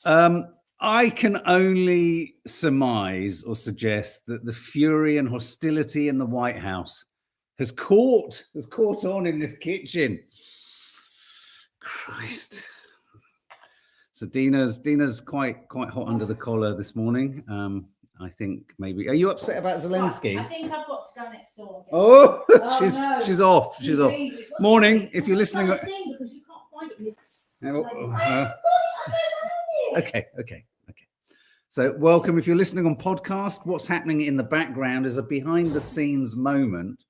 I can only surmise or suggest that the fury and hostility in the White House has caught on in this kitchen. Christ. So Dina's quite hot under the collar this morning. I think maybe. Are you upset about Zelensky? I think I've got to go next door. Oh, she's off. She's off. Morning, if you're listening. Because you can't find it. Okay. So welcome. If you're listening on podcast, what's happening in the background is a behind the scenes moment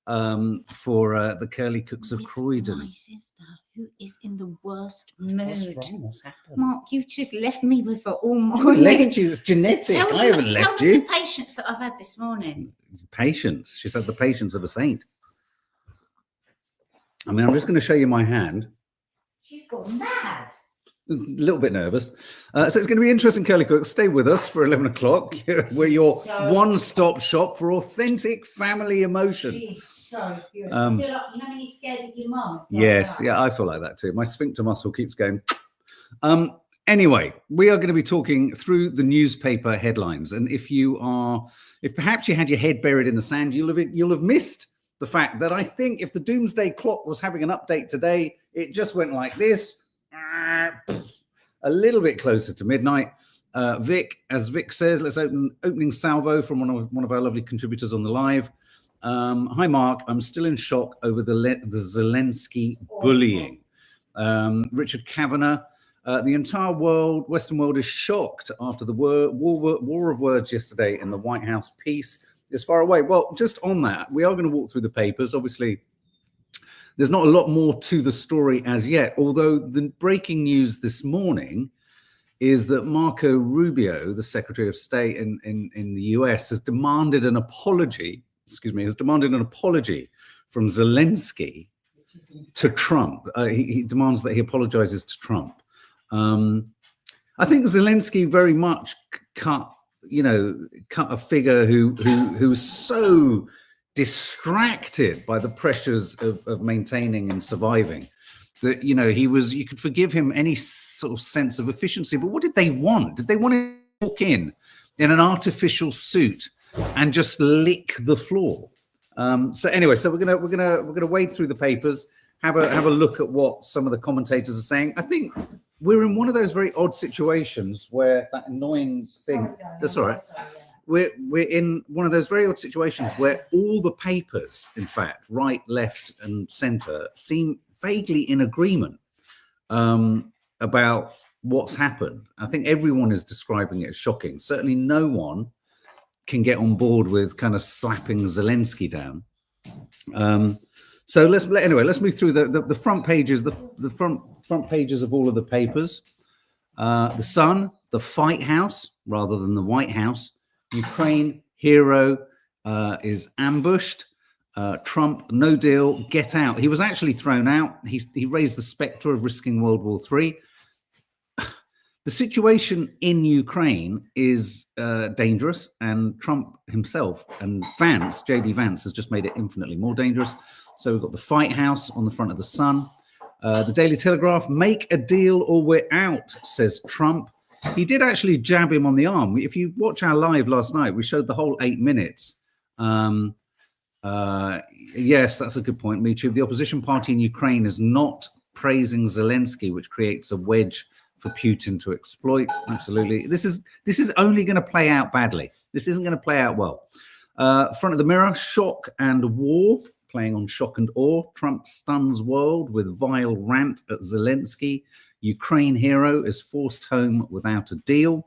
for the Curly Cooks of Croydon. My sister, who is in the worst mood. What's wrong? What's happened? Mark, you've just left me with her all I morning. left you. It's genetic. I haven't left you. The patience that I've had this morning. Patience. She's had the patience of a saint. I mean, I'm just going to show you my hand. She's gone mad. A little bit nervous. So it's going to be interesting, Curly Cooks. Stay with us for 11 o'clock. We're your one-stop shop for authentic family emotion. She's so furious. I feel like, you know when you're scared of your mum? Yes, yeah, I feel like that too. My sphincter muscle keeps going. Anyway, we are going to be talking through the newspaper headlines. And if perhaps you had your head buried in the sand, you'll have missed the fact that I think if the doomsday clock was having an update today, it just went like this. A little bit closer to midnight. Vic, as Vic says, let's opening salvo from one of our lovely contributors on the live. Hi Mark, I'm still in shock over the Zelensky bullying. Richard Kavanagh, the entire Western world is shocked after the war of words yesterday in the White House. Peace is far away. Well, just on that, we are going to walk through the papers. Obviously, there's not a lot more to the story as yet, although the breaking news this morning is that Marco Rubio, the Secretary of State in the US, has demanded an apology from Zelensky to Trump. He demands that he apologizes to Trump. I think Zelensky very much cut a figure who's so distracted by the pressures of maintaining and surviving that you could forgive him any sort of sense of efficiency. But what did they want? Did they want to walk in an artificial suit and just lick the floor? So we're gonna wade through the papers, have a look at what some of the commentators are saying. I think we're in one of those very odd situations where that annoying thing. That's all right. We're in one of those very odd situations where all the papers, in fact, right, left, and centre, seem vaguely in agreement about what's happened. I think everyone is describing it as shocking. Certainly, no one can get on board with kind of slapping Zelensky down. So let's move through the front pages, the front pages of all of the papers. The Sun, the Fight House rather than the White House. Ukraine hero is ambushed. Trump, no deal, get out. He was actually thrown out. He raised the spectre of risking World War III. The situation in Ukraine is dangerous, and Trump himself and Vance, JD Vance, has just made it infinitely more dangerous. So we've got the Fight House on the front of the Sun. The Daily Telegraph, make a deal or we're out, says Trump. He did actually jab him on the arm. If you watch our live last night, we showed the whole 8 minutes. Yes, that's a good point, Michu. The opposition party in Ukraine is not praising Zelensky, which creates a wedge for Putin to exploit. Absolutely. This is only going to play out badly. This isn't going to play out well. Front of the Mirror, shock and war, playing on shock and awe. Trump stuns world with vile rant at Zelensky. Ukraine hero is forced home without a deal.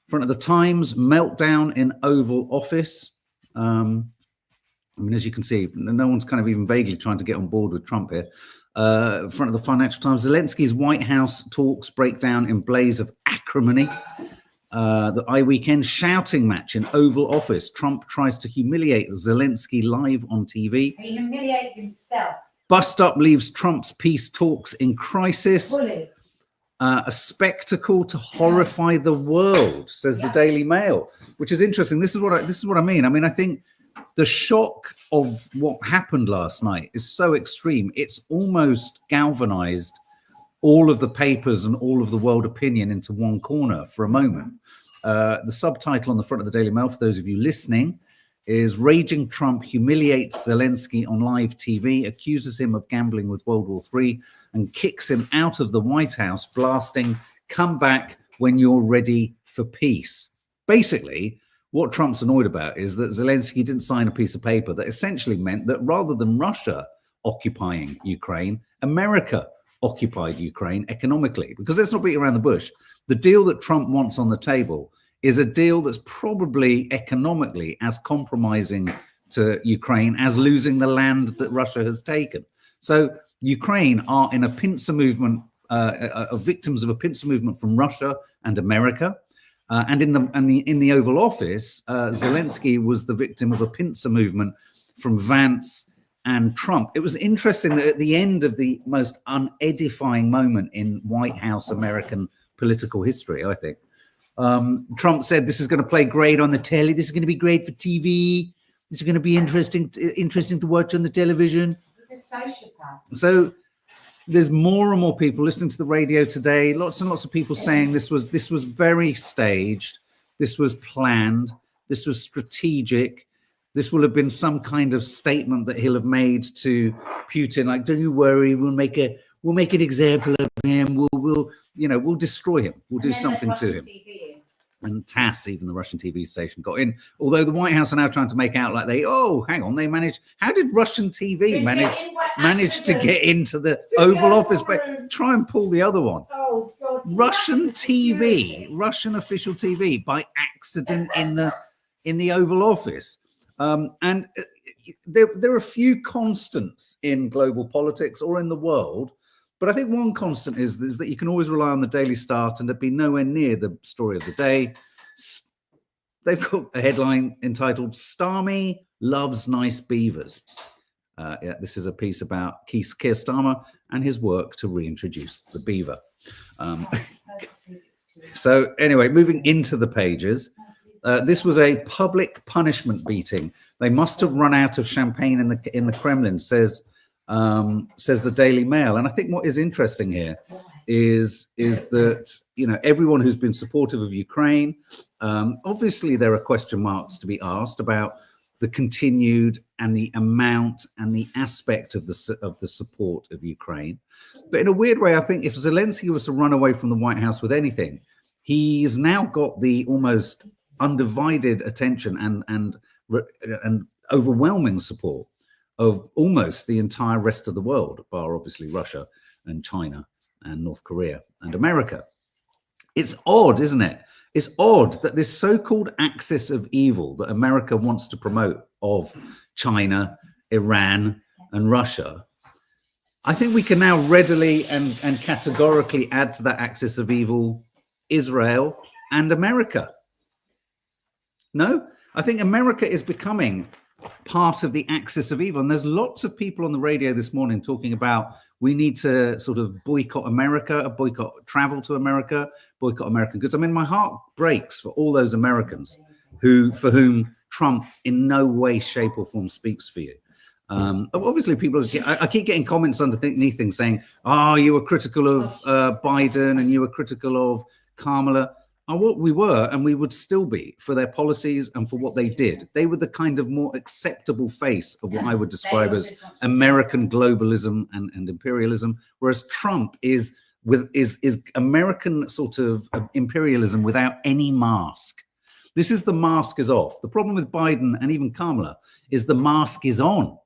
Front of the Times, meltdown in Oval Office. I mean, as you can see, no one's kind of even vaguely trying to get on board with Trump here. Front of the Financial Times, Zelensky's White House talks break down in blaze of acrimony. The iWeekend, shouting match in Oval Office. Trump tries to humiliate Zelensky live on TV. He humiliated himself. Bust up leaves Trump's peace talks in crisis. Fully. A spectacle to horrify the world, says the Daily Mail, which is interesting. This is what I mean. I mean, I think the shock of what happened last night is so extreme. It's almost galvanized all of the papers and all of the world opinion into one corner for a moment. The subtitle on the front of the Daily Mail, for those of you listening, is "Raging Trump Humiliates Zelensky on Live TV, Accuses Him of Gambling with World War III, and Kicks Him Out of the White House, blasting, 'Come back when you're ready for peace.'" Basically, what Trump's annoyed about is that Zelensky didn't sign a piece of paper that essentially meant that rather than Russia occupying Ukraine, America occupied Ukraine economically. Because let's not beat around the bush. The deal that Trump wants on the table is a deal that's probably economically as compromising to Ukraine as losing the land that Russia has taken. So Ukraine are in a pincer movement, victims of a pincer movement from Russia and America. And in the Oval Office, Zelensky was the victim of a pincer movement from Vance and Trump. It was interesting that at the end of the most unedifying moment in White House American political history, I think, Trump said, "This is going to play great on the telly. This is going to be great for TV. This is going to be interesting to watch on the television." He's a sociopath. So there's more and more people listening to the radio today. Lots and lots of people saying this was very staged. This was planned. This was strategic. This will have been some kind of statement that he'll have made to Putin, like, "Don't you worry, we'll make an example of him. We'll destroy him. We'll do something to him." And TASS, even the Russian TV station, got in. Although the White House are now trying to make out like they managed. How did Russian TV manage to get into the Oval Office? But try and pull the other one. Oh, God. Russian TV, Russian official TV, by accident in the Oval Office. And there are a few constants in global politics or in the world. But I think one constant is that you can always rely on the Daily Start and it'd be nowhere near the story of the day. They've got a headline entitled "Starmy Loves Nice Beavers." This is a piece about Keir Starmer and his work to reintroduce the beaver. So anyway, moving into the pages, this was a public punishment beating. They must have run out of champagne in the Kremlin, says the Daily Mail. And I think what is interesting here is that, everyone who's been supportive of Ukraine, obviously there are question marks to be asked about the continued and the amount and the aspect of the support of Ukraine. But in a weird way, I think if Zelensky was to run away from the White House with anything, he's now got the almost undivided attention and overwhelming support of almost the entire rest of the world, bar obviously Russia and China and North Korea and America. It's odd, isn't it? It's odd that this so-called axis of evil that America wants to promote of China, Iran, and Russia, I think we can now readily and categorically add to that axis of evil Israel and America. No? I think America is becoming part of the axis of evil. And there's lots of people on the radio this morning talking about we need to sort of boycott America, boycott travel to America, boycott American goods. I mean, my heart breaks for all those Americans for whom Trump in no way, shape or form speaks for you. Obviously, people, I keep getting comments underneath things saying, you were critical of Biden and you were critical of Kamala. What we were, and we would still be, for their policies and for what they did. They were the kind of more acceptable face of what I would describe as American globalism and imperialism, whereas Trump is American sort of imperialism without any mask. This is the mask is off. The problem with Biden and even Kamala is the mask is on.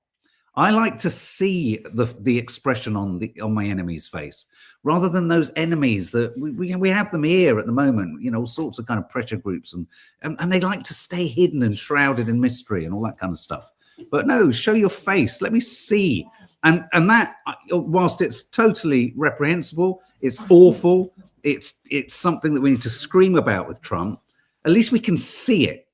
I like to see the expression on my enemy's face, rather than those enemies that we have them here at the moment. All sorts of kind of pressure groups, and they like to stay hidden and shrouded in mystery and all that kind of stuff. But no, show your face. Let me see. And that, whilst it's totally reprehensible, it's awful. It's something that we need to scream about with Trump. At least we can see it.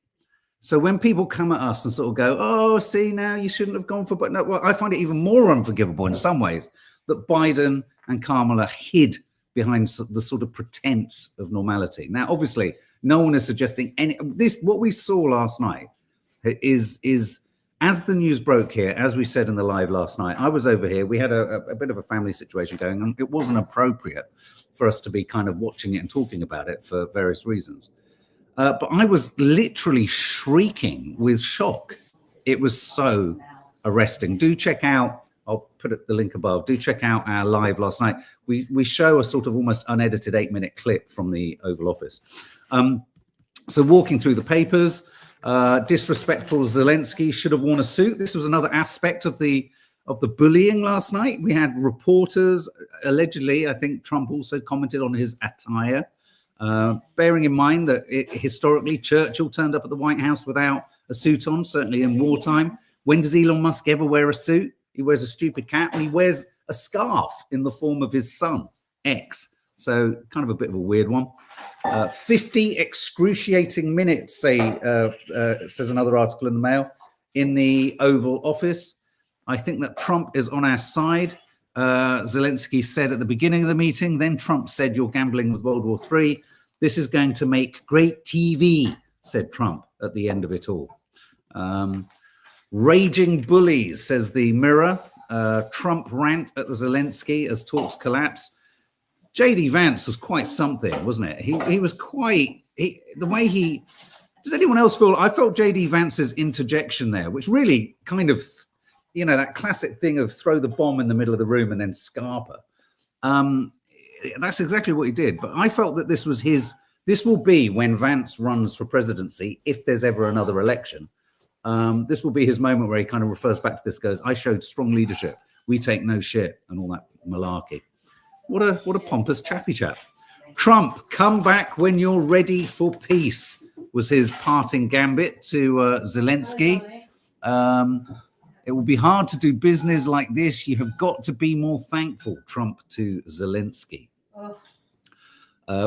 So when people come at us and sort of go, see, now you shouldn't have gone for, but no, well, I find it even more unforgivable in some ways that Biden and Kamala hid behind the sort of pretense of normality. Now, obviously, no one is suggesting what we saw last night is as the news broke here, as we said in the live last night, I was over here. We had a bit of a family situation going on. It wasn't appropriate for us to be kind of watching it and talking about it for various reasons. But I was literally shrieking with shock. It was so arresting. Do check out, I'll put the link above, do check out our live last night. We show a sort of almost unedited 8-minute clip from the Oval Office. So walking through the papers, disrespectful Zelensky should have worn a suit. This was another aspect of the bullying last night. We had reporters, allegedly, I think Trump also commented on his attire, bearing in mind that historically Churchill turned up at the White House without a suit on, certainly in wartime. When does Elon Musk ever wear a suit? He wears a stupid cap, and he wears a scarf in the form of his son, X. So kind of a bit of a weird one. 50 excruciating minutes, says another article in the Mail, in the Oval Office. I think that Trump is on our side. Zelensky said at the beginning of the meeting, then Trump said, you're gambling with World War III. This is going to make great TV, said Trump at the end of it all. Raging bullies, says the Mirror. Trump rant at the Zelensky as talks collapse. JD Vance was quite something, wasn't it? He was quite, the way he, does anyone else feel, I felt JD Vance's interjection there, which really kind of, you know, that classic thing of throw the bomb in the middle of the room and then scarper. That's exactly what he did. But I felt that this was this will be when Vance runs for presidency, if there's ever another election. This will be his moment where he kind of refers back to this, goes, I showed strong leadership. We take no shit, and all that malarkey. What a pompous chappy chap. Trump, come back when you're ready for peace, was his parting gambit to Zelensky. It will be hard to do business like this. You have got to be more thankful, Trump to Zelensky.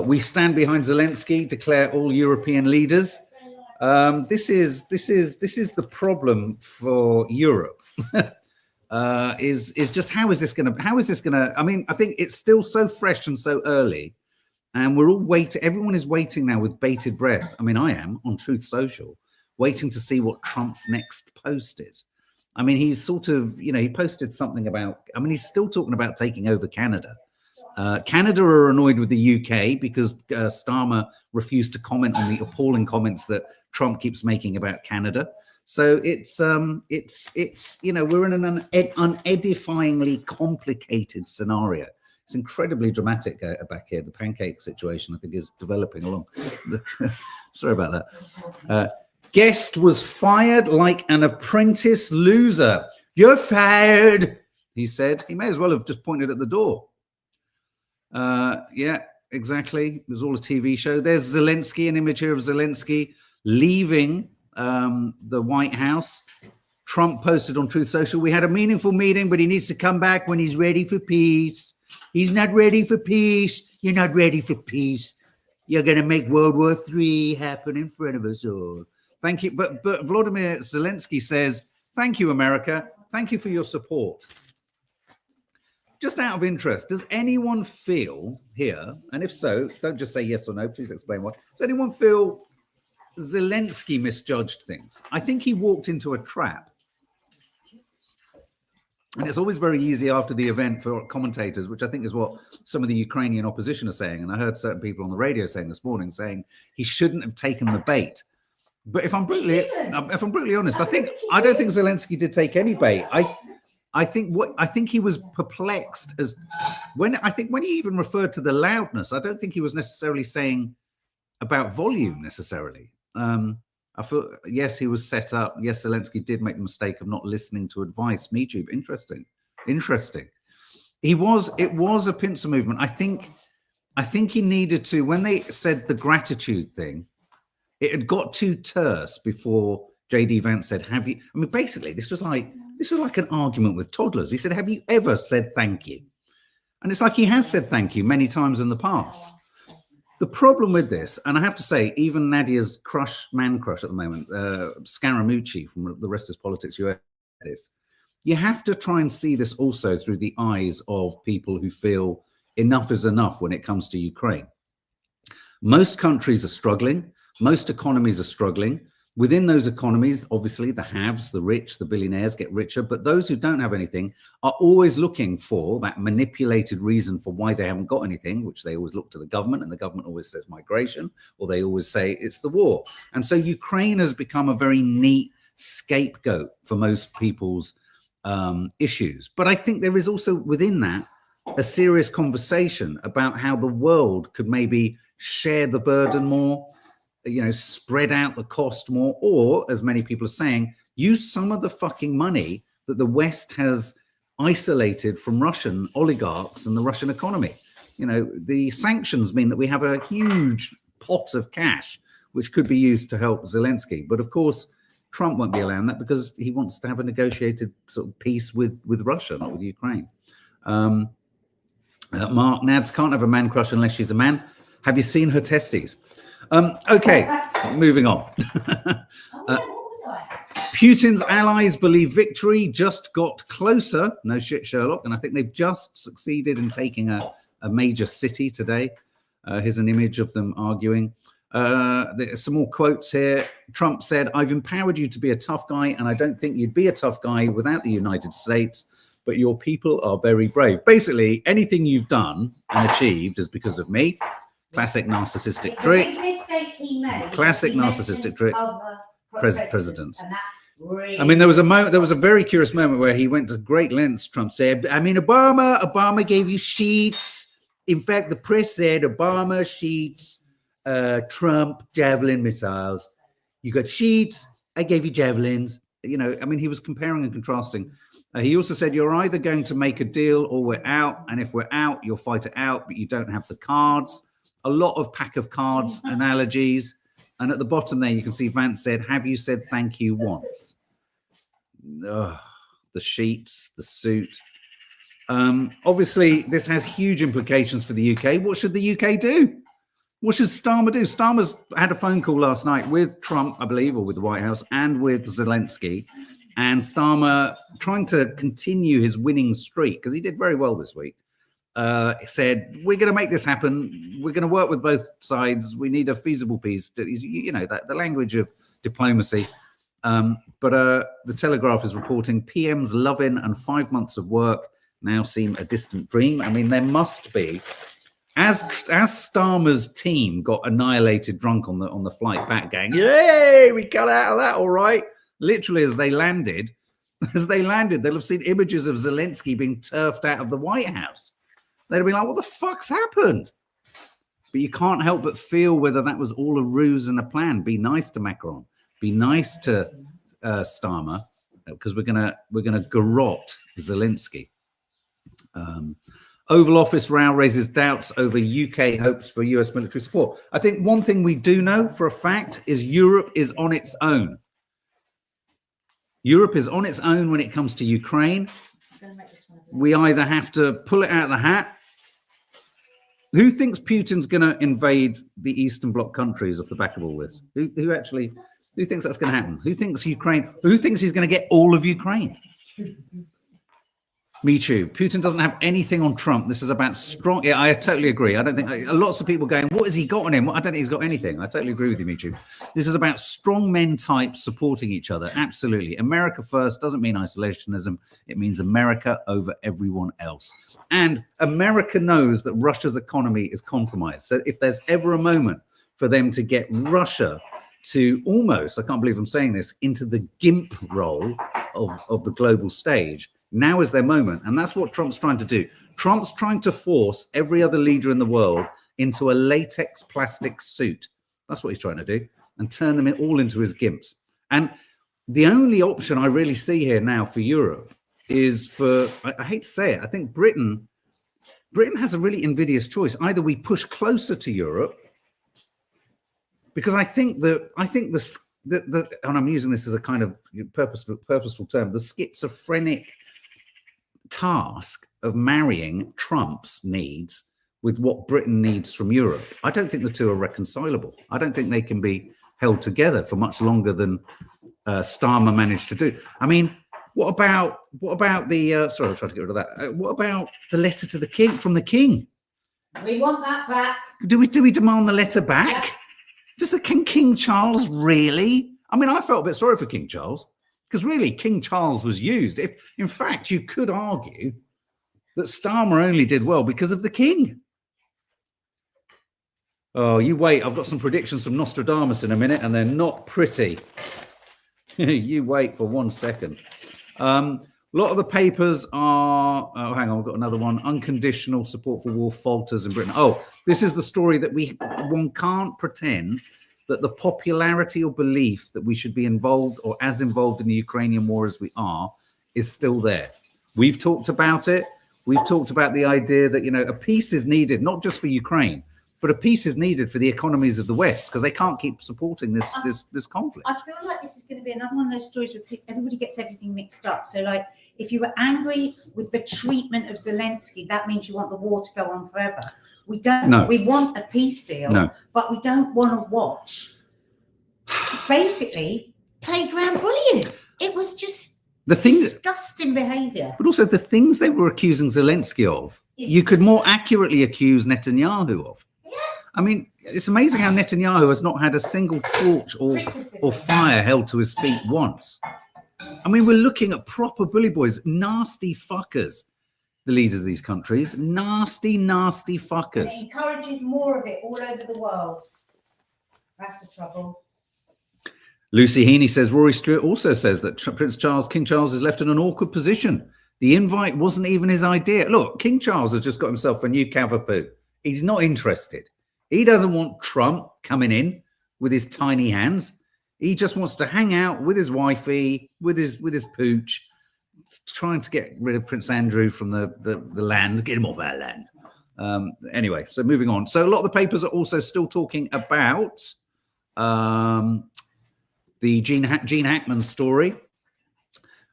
We stand behind Zelensky, declare all European leaders. This is the problem for Europe. Is just how is this gonna I mean, I think it's still so fresh and so early, and we're all waiting. Everyone is waiting now with bated breath. I mean, I am on Truth Social, waiting to see what Trump's next post is. I mean, he's sort of, you know, he posted something about, I mean, he's still talking about taking over Canada. Canada are annoyed with the UK because Starmer refused to comment on the appalling comments that Trump keeps making about Canada. So it's you know, we're in an unedifyingly complicated scenario. It's incredibly dramatic back here. The pancake situation, I think, is developing along. Sorry about that. Guest was fired like an apprentice loser. You're fired, he said. He may as well have just pointed at the door. Yeah, exactly. It was all a TV show. There's Zelensky, an image here of Zelensky leaving the White House. Trump posted on Truth Social, we had a meaningful meeting, but he needs to come back when he's ready for peace. He's not ready for peace. You're not ready for peace. You're going to make World War III happen in front of us all. Thank you. But Vladimir Zelensky says, thank you, America. Thank you for your support. Just out of interest, does anyone feel here, and if so, don't just say yes or no, please explain why. Does anyone feel Zelensky misjudged things? I think he walked into a trap. And it's always very easy after the event for commentators, which I think is what some of the Ukrainian opposition are saying. And I heard certain people on the radio saying this morning, saying he shouldn't have taken the bait. But if I'm brutally honest, I don't think Zelensky did take any bait. I think he was perplexed as when he even referred to the loudness. I don't think he was necessarily saying about volume necessarily. I feel, yes, he was set up. Yes, Zelensky did make the mistake of not listening to advice. Me too. Interesting. It was a pincer movement. I think he needed to, when they said the gratitude thing, it had got too terse before JD Vance said, have you, I mean, basically this was like an argument with toddlers. He said, have you ever said thank you? And it's like he has said thank you many times in the past. The problem with this, and I have to say, even Nadia's man crush at the moment, Scaramucci from the Rest is Politics US, you have to try and see this also through the eyes of people who feel enough is enough when it comes to Ukraine. Most countries are struggling. Most economies are struggling. Within those economies, obviously, the haves, the rich, the billionaires get richer, but those who don't have anything are always looking for that manipulated reason for why they haven't got anything, which they always look to the government, and the government always says migration, or they always say it's the war. And so Ukraine has become a very neat scapegoat for most people's issues. But I think there is also within that a serious conversation about how the world could maybe share the burden more, spread out the cost more, or, as many people are saying, use some of the fucking money that the West has isolated from Russian oligarchs and the Russian economy. The sanctions mean that we have a huge pot of cash, which could be used to help Zelensky. But of course, Trump won't be allowing that because he wants to have a negotiated sort of peace with Russia, not with Ukraine. Mark Nads can't have a man crush unless she's a man. Have you seen her testes? Okay, moving on. Putin's allies believe victory just got closer. No shit, Sherlock. And I think they've just succeeded in taking a major city today. Here's an image of them arguing. There's some more quotes here. Trump said, "I've empowered you to be a tough guy, and I don't think you'd be a tough guy without the United States, but your people are very brave." Basically, anything you've done and achieved is because of me. Classic narcissistic trick. Classic narcissistic trick. Presidents. I mean, there was a very curious moment where he went to great lengths. Trump said, Obama gave you sheets. In fact, the press said Obama sheets, Trump javelin missiles. You got sheets. I gave you javelins. He was comparing and contrasting. He also said, you're either going to make a deal or we're out. And if we're out, you'll fight it out, but you don't have the cards. A lot of pack of cards analogies. And at the bottom there, you can see Vance said, have you said thank you once? The sheets, the suit. Obviously, this has huge implications for the UK. What should the UK do? What should Starmer do? Starmer's had a phone call last night with Trump, I believe, or with the White House, and with Zelensky. And Starmer, trying to continue his winning streak, because he did very well this week, said, we're going to make this happen. We're going to work with both sides. We need a feasible peace. That the language of diplomacy. But the Telegraph is reporting PM's love-in and 5 months of work now seem a distant dream. I mean, there must be, as Starmer's team got annihilated drunk on the flight back, going, yay, we got out of that all right. Literally, as they landed, they'll have seen images of Zelensky being turfed out of the White House. They'd have been like, what the fuck's happened? But you can't help but feel whether that was all a ruse and a plan. Be nice to Macron. Be nice to Starmer, because we're gonna garrote Zelensky. Oval Office row raises doubts over UK hopes for US military support. I think one thing we do know for a fact is Europe is on its own. Europe is on its own when it comes to Ukraine. We either have to pull it out of the hat. Who thinks Putin's going to invade the Eastern Bloc countries off the back of all this? Who thinks that's going to happen? Who thinks Who thinks he's going to get all of Ukraine? Me too. Putin doesn't have anything on Trump. This is about strong. Yeah, I totally agree. I don't think lots of people going, what has he got on him? I don't think he's got anything. I totally agree with you, Michu. This is about strong men types supporting each other. Absolutely. America first doesn't mean isolationism. It means America over everyone else. And America knows that Russia's economy is compromised. So if there's ever a moment for them to get Russia to almost, I can't believe I'm saying this, into the GIMP role of the global stage, now is their moment. And that's what Trump's trying to do. Trump's trying to force every other leader in the world into a latex plastic suit. That's what he's trying to do, and turn them all into his gimps. And the only option I really see here now for Europe is for, I hate to say it, I think Britain has a really invidious choice. Either we push closer to Europe, because I think and I'm using this as a kind of purposeful term, the schizophrenic task of marrying Trump's needs with what Britain needs from Europe. I don't think the two are reconcilable. I don't think they can be held together for much longer than Starmer managed to do. I mean, what about the sorry, I'll try to get rid of that. What about the letter to the king from the king? We want that back. Do we demand the letter back? Yeah. Does the King Charles really? I mean, I felt a bit sorry for King Charles because really King Charles was used. If, in fact, you could argue that Starmer only did well because of the king. Oh, you wait. I've got some predictions from Nostradamus in a minute, and they're not pretty. You wait for 1 second. A lot of the papers are, oh, hang on, I've got another one. Unconditional support for war falters in Britain. Oh, this is the story that one can't pretend that the popularity or belief that we should be involved or as involved in the Ukrainian war as we are is still there. We've talked about it. We've talked about the idea that, you know, a peace is needed, not just for Ukraine, but a peace is needed for the economies of the West because they can't keep supporting this conflict. I feel like this is going to be another one of those stories where everybody gets everything mixed up. So, like, if you were angry with the treatment of Zelensky, that means you want the war to go on forever. We don't. No. We want a peace deal, no. But we don't want to watch, basically, playground bullying. It was just disgusting behaviour. But also the things they were accusing Zelensky of, you could more accurately accuse Netanyahu of. I mean, it's amazing how Netanyahu has not had a single torch or fire held to his feet once. I mean, we're looking at proper bully boys, nasty fuckers, the leaders of these countries. Nasty, nasty fuckers. And it encourages more of it all over the world. That's the trouble. Lucy Heaney says, Rory Stewart also says that King Charles is left in an awkward position. The invite wasn't even his idea. Look, King Charles has just got himself a new cavapoo. He's not interested. He doesn't want Trump coming in with his tiny hands. He just wants to hang out with his wifey, with his pooch, trying to get rid of Prince Andrew from the land, get him off our land. Anyway, so moving on. So a lot of the papers are also still talking about the Gene Hackman story.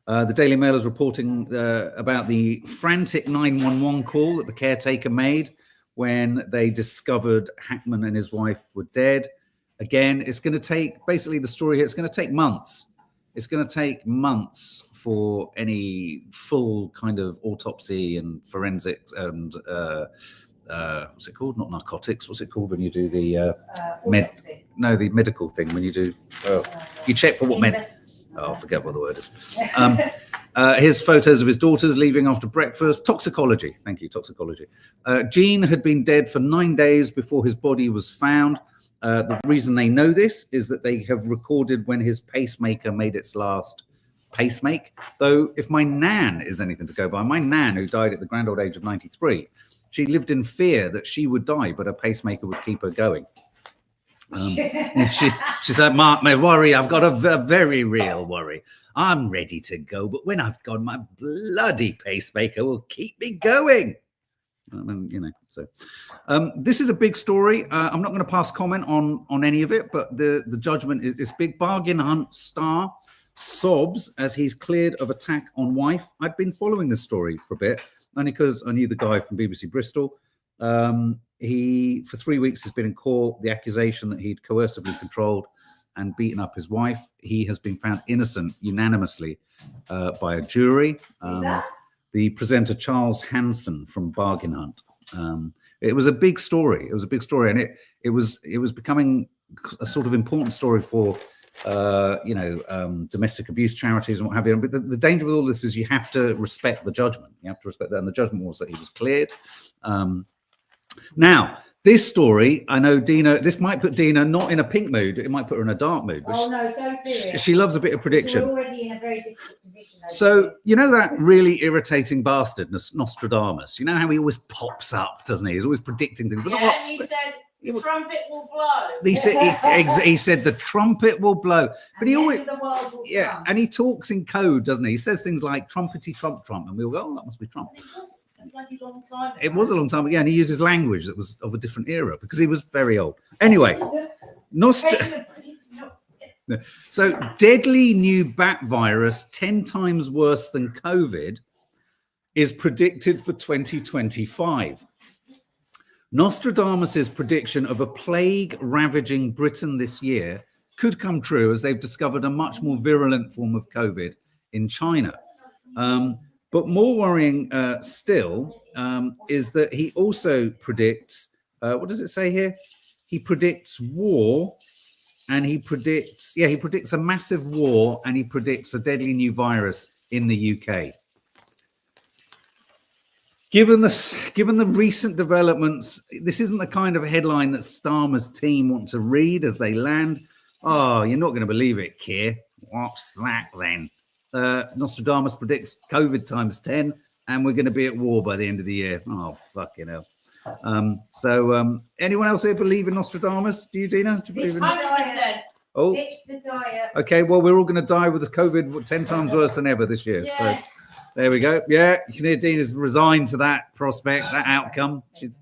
The Daily Mail is reporting about the frantic 911 call that the caretaker made when they discovered Hackman and his wife were dead. Again, it's going to take, basically the story here, it's going to take months. It's going to take months for any full kind of autopsy and forensics and what's it called? Not narcotics. What's it called when you do the the medical thing when you do, you check for what I forget what the word is. Here's photos of his daughters leaving after breakfast. Toxicology. Thank you, toxicology. Gene had been dead for 9 days before his body was found. The reason they know this is that they have recorded when his pacemaker made its last pacemake. Though, if my nan is anything to go by, my nan, who died at the grand old age of 93, she lived in fear that she would die, but her pacemaker would keep her going. She said, Mark, my worry, I've got a very real worry. I'm ready to go, but when I've gone, my bloody pacemaker will keep me going. You know, so this is a big story. I'm not going to pass comment on any of it, but the judgment is big. Bargain hunt star sobs as he's cleared of attack on wife. I'd been following this story for a bit, only because I knew the guy from BBC Bristol. He, for 3 weeks, has been in court. The accusation that he'd coercively controlled and beaten up his wife. He has been found innocent unanimously by a jury. The presenter Charles Hanson from Bargain Hunt. It was a big story. It was a big story, and it was becoming a sort of important story for domestic abuse charities and what have you. But the danger with all this is you have to respect the judgment. You have to respect that, and the judgment was that he was cleared. Now, this story, I know Dina, this might put Dina not in a pink mood. It might put her in a dark mood. Oh, no, don't do it. She loves a bit of prediction. We're already in a very difficult position. So, you know that really irritating bastard, Nostradamus? You know how he always pops up, doesn't he? He's always predicting things. Yeah, he said the trumpet will blow. He said the trumpet will blow. But he always, and he talks in code, doesn't he? He says things like trumpety Trump, and we'll go, oh, that must be Trump. Long time ago. It was a long time ago, and he uses language that was of a different era because he was very old. Anyway, so deadly new bat virus 10 times worse than COVID is predicted for 2025. Nostradamus's prediction of a plague ravaging Britain this year could come true as they've discovered a much more virulent form of COVID in China. But more worrying still is that he also predicts, what does it say here? He predicts war and he predicts a massive war, and he predicts a deadly new virus in the UK. Given the recent developments, this isn't the kind of headline that Starmer's team want to read as they land. Oh, you're not going to believe it, Keir. What's that then? Nostradamus predicts COVID times 10, and we're going to be at war by the end of the year. Oh, fucking hell. Anyone else here believe in Nostradamus? Do you, Dina? Do you believe in 100%. Oh, Ditch the diet. okay. Well, we're all going to die with the COVID 10 times worse than ever this year. Yeah. So there we go. Yeah, you can hear Dina's resigned to that prospect, that outcome. She's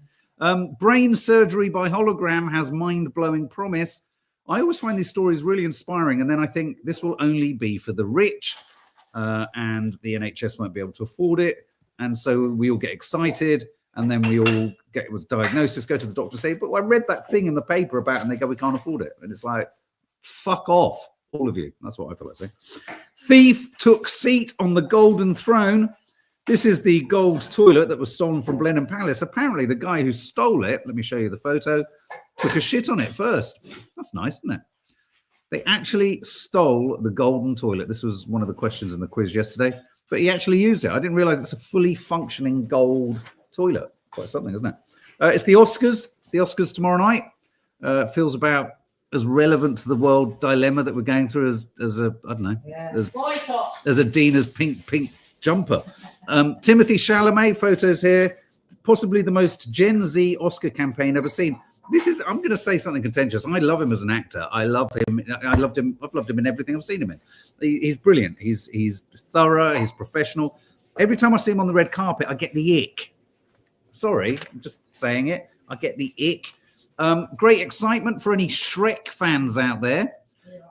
brain surgery by hologram has mind-blowing promise. I always find these stories really inspiring, and then I think this will only be for the rich, and the NHS won't be able to afford it, and so we all get excited, and then we all get with diagnosis, go to the doctor, say, but I read that thing in the paper about, and they go, we can't afford it, and it's like, fuck off, all of you. That's what I feel like saying. Thief took seat on the golden throne. This is the gold toilet that was stolen from Blenheim Palace. Apparently, the guy who stole it, let me show you the photo, took a shit on it first. That's nice, isn't it? They actually stole the golden toilet. This was one of the questions in the quiz yesterday, but he actually used it. I didn't realize it's a fully functioning gold toilet. Quite something, isn't it? It's the Oscars. It's the Oscars tomorrow night. Feels about as relevant to the world dilemma that we're going through as a, I don't know, as a Dina's pink jumper. Timothy Chalamet, photos here, possibly the most Gen Z Oscar campaign ever seen. This is, I'm going to say something contentious. I love him as an actor. I love him. I've loved him in everything I've seen him in. He's brilliant. He's thorough. He's professional. Every time I see him on the red carpet, I get the ick. Sorry, I'm just saying it. I get the ick. Great excitement for any Shrek fans out there.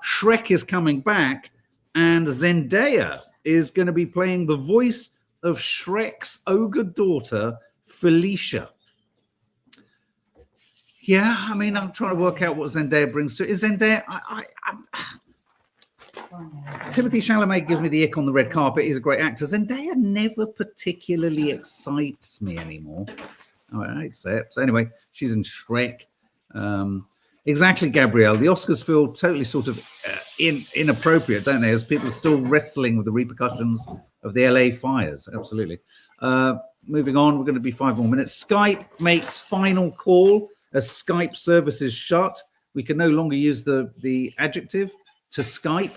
Shrek is coming back, and Zendaya is going to be playing the voice of Shrek's ogre daughter, Felicia. Yeah, I mean, I'm trying to work out what Zendaya brings to it. Is Zendaya... Timothy Chalamet gives me the ick on the red carpet. He's a great actor. Zendaya never particularly excites me anymore. I hate to say it. So anyway, she's in Shrek. Exactly, Gabrielle. The Oscars feel totally sort of inappropriate, don't they? As people are still wrestling with the repercussions of the LA fires. Absolutely. Moving on, we're going to be 5 more minutes. Skype makes final call as Skype services shut. We can no longer use the adjective to Skype.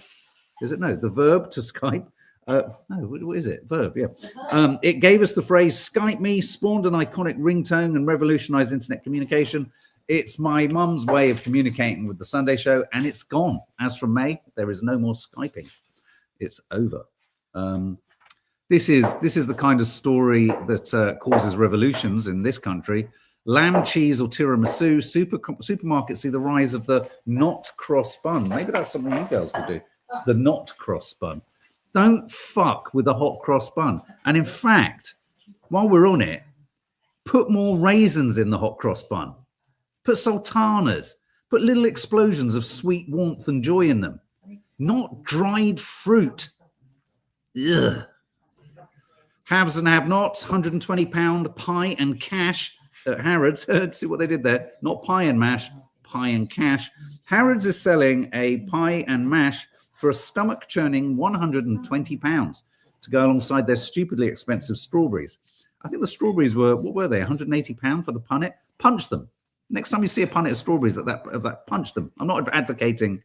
Is it? No, the verb to Skype. No, what is it? Verb, yeah. It gave us the phrase Skype me, spawned an iconic ringtone and revolutionized internet communication. It's my mum's way of communicating with the Sunday show, and it's gone. As from May, there is no more Skyping. It's over. This is the kind of story that causes revolutions in this country. Lamb cheese or tiramisu. Supermarkets see the rise of the not cross bun. Maybe that's something you girls could do. The not cross bun. Don't fuck with the hot cross bun. And in fact, while we're on it, put more raisins in the hot cross bun. Put sultanas. Put little explosions of sweet warmth and joy in them. Not dried fruit. Ugh. Haves and have-nots. £120 pie and cash at Harrods. See what they did there? Not pie and mash, pie and cash. Harrods is selling a pie and mash for a stomach-churning £120 to go alongside their stupidly expensive strawberries. I think the strawberries were, what were they, £180 for the punnet? Punch them. Next time you see a punnet of strawberries of that, punch them. I'm not advocating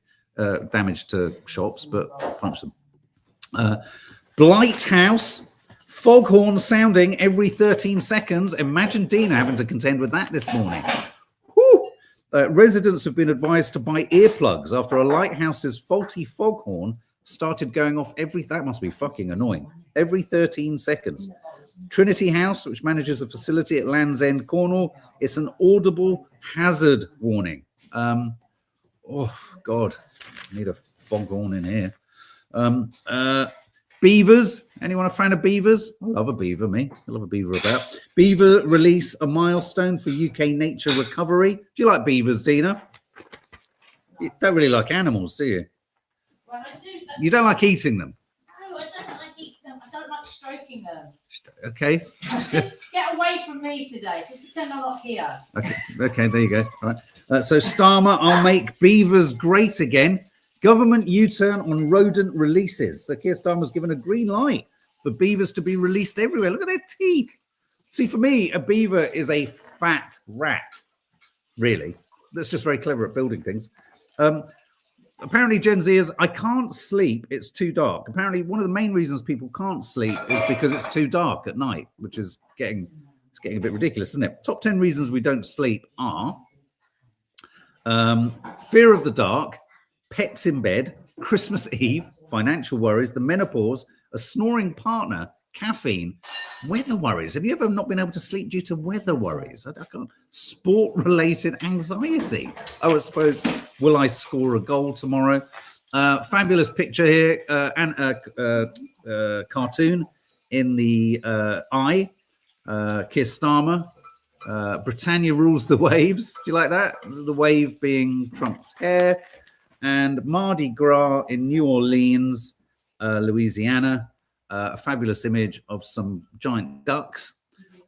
damage to shops, but punch them. Blight House, foghorn sounding every 13 seconds. Imagine Dina having to contend with that this morning. Residents have been advised to buy earplugs after a lighthouse's faulty foghorn started going off that must be fucking annoying, every 13 seconds. Trinity House, which manages a facility at Land's End, Cornwall, it's an audible hazard warning. Oh, God, I need a foghorn in here. Beavers, anyone a fan of beavers? I love a beaver, me. I love a beaver about. Beaver release a milestone for UK nature recovery. Do you like beavers, Dina? You don't really like animals, do you? Well, I do. You don't like eating them? No, I don't like eating them. I don't like stroking them. Okay. Just get away from me today. Just pretend I'm not here. Okay, there you go. All right. So Starmer, I'll make beavers great again. Government U-turn on rodent releases. So Keir Starmer's given a green light for beavers to be released everywhere. Look at their teeth. See, for me, a beaver is a fat rat, really. That's just very clever at building things. Apparently, Gen Zers, I can't sleep. It's too dark. Apparently, one of the main reasons people can't sleep is because it's too dark at night, which is getting a bit ridiculous, isn't it? Top 10 reasons we don't sleep are fear of the dark, pets in bed, Christmas Eve, financial worries, the menopause, a snoring partner, caffeine, weather worries. Have you ever not been able to sleep due to weather worries? I can't. Sport-related anxiety. Oh, I suppose, will I score a goal tomorrow? Fabulous picture here, and cartoon in the eye. Keir Starmer. Britannia rules the waves. Do you like that? The wave being Trump's hair. And Mardi Gras in New Orleans, Louisiana. A fabulous image of some giant ducks.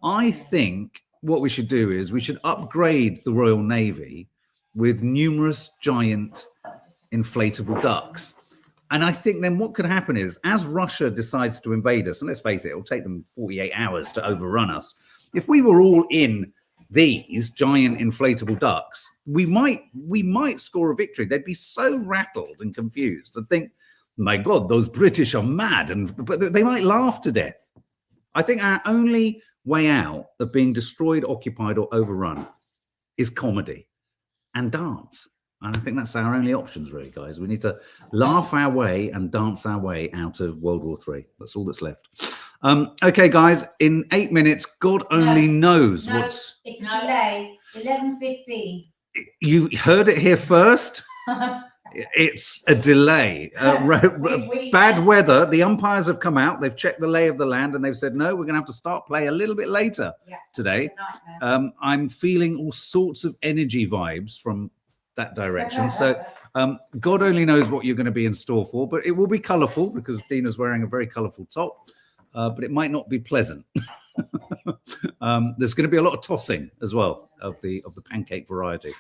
I think what we should do is we should upgrade the Royal Navy with numerous giant inflatable ducks. And I think then what could happen is, as Russia decides to invade us, and let's face it, it'll take them 48 hours to overrun us. If we were all in these giant inflatable ducks, we might score a victory. They'd be so rattled and confused and think, my God, those British are mad, but they might laugh to death. I think our only way out of being destroyed, occupied, or overrun is comedy and dance. And I think that's our only options, really, guys. We need to laugh our way and dance our way out of World War III. That's all that's left. Okay, guys, in 8 minutes, God only knows what's... It's a delay, 11:15. You heard it here first. It's a delay. Bad weather. The umpires have come out. They've checked the lay of the land and they've said, no, we're going to have to start play a little bit later today. I'm feeling all sorts of energy vibes from that direction. So God only knows what you're going to be in store for, but it will be colourful because Dina's wearing a very colourful top, but it might not be pleasant. There's going to be a lot of tossing as well of the pancake variety.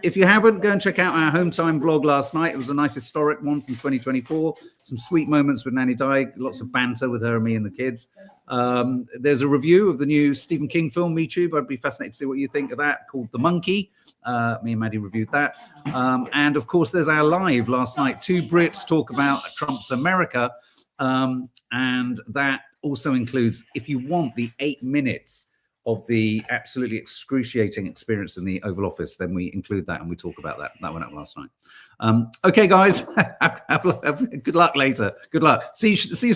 If you haven't, go and check out our home time vlog last night. It was a nice historic one from 2024. Some sweet moments with Nanny Di, lots of banter with her and me and the kids. There's a review of the new Stephen King film, Me Too. I'd be fascinated to see what you think of that, called The Monkey. Me and Maddie reviewed that. And of course, there's our live last night. Two Brits talk about Trump's America. And that also includes, if you want the 8 minutes of the absolutely excruciating experience in the Oval Office, then we include that and we talk about that. That went up last night. Okay, guys, good luck later. Good luck. See you soon.